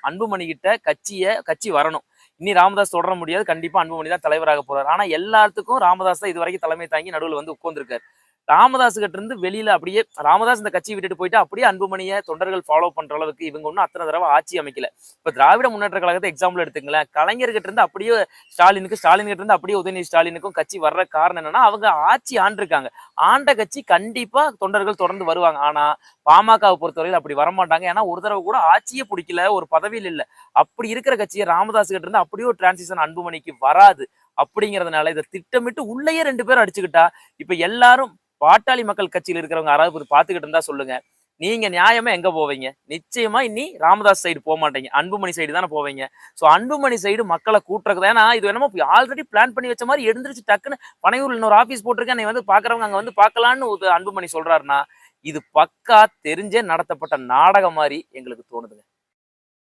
அன்புமணி கிட்ட கட்சி வரணும். இனி ராமதாஸ் தொடர முடியாது. கண்டிப்பா அன்புமணி தான் தலைவராக போறாரு. ஆனா எல்லாத்துக்கும் ராமதாஸ் தான் இது வரைக்கும் தலைமை தாங்கி நடுவில் வந்து உட்கார்ந்துருக்காரு. ராமதாஸ் கிட்ட இருந்து வெளியில அப்படியே ராமதாஸ் இந்த கட்சியை விட்டுட்டு போயிட்டு அப்படியே அன்புமணியை தொண்டர்கள் ஃபாலோ பண்ற அளவுக்கு இவங்க ஒன்றும் அத்தனை தடவை ஆட்சி அமைக்கல. இப்ப திராவிட முன்னேற்ற கழகத்தை எக்ஸாம்பிள் எடுத்துங்களேன். கலைஞர்கிட்ட இருந்து அப்படியே ஸ்டாலின் கிட்ட இருந்து அப்படியே உதயநிதி ஸ்டாலினுக்கும் கட்சி வர்ற காரணம் என்னன்னா அவங்க ஆட்சி ஆண்டிருக்காங்க. ஆண்ட கட்சி கண்டிப்பா தொண்டர்கள் தொடர்ந்து வருவாங்க. ஆனா பாமகவை பொறுத்தவரையில் அப்படி வரமாட்டாங்க. ஏன்னா ஒரு தடவை கூட ஆட்சியே பிடிக்கல, ஒரு பதவியில் இல்ல. அப்படி இருக்கிற கட்சியை ராமதாஸ் கிட்ட இருந்து அப்படியே ஒரு டிரான்சிஷன் அன்புமணிக்கு வராது. அப்படிங்கிறதுனால இதை திட்டமிட்டு உள்ளேயே 2 பேரும் அடிச்சுக்கிட்டா இப்ப எல்லாரும் பாட்டாளி மக்கள் கட்சியில் இருக்கிறவங்க யாராவது பார்த்துக்கிட்டு இருந்தா சொல்லுங்க. நீங்க நியாயமா எங்க போவீங்க? நிச்சயமா இனி ராமதாஸ் சைடு போக மாட்டீங்க. அன்புமணி சைடு தானே போவீங்க. சோ அன்புமணி சைடு மக்களை கூட்டுறது. ஏன்னா இது என்னமோ ஆல்ரெடி பிளான் பண்ணி வச்ச மாதிரி எழுந்திருச்சு டக்குன்னு பனையூர்ல இன்னொரு ஆபீஸ் போட்டிருக்கேன், நீ வந்து பாக்குறவங்க அங்க வந்து பாக்கலான்னு அன்புமணி சொல்றாருன்னா இது பக்கா தெரிஞ்சே நடத்தப்பட்ட நாடகம் மாதிரி எங்களுக்கு தோணுதுங்க.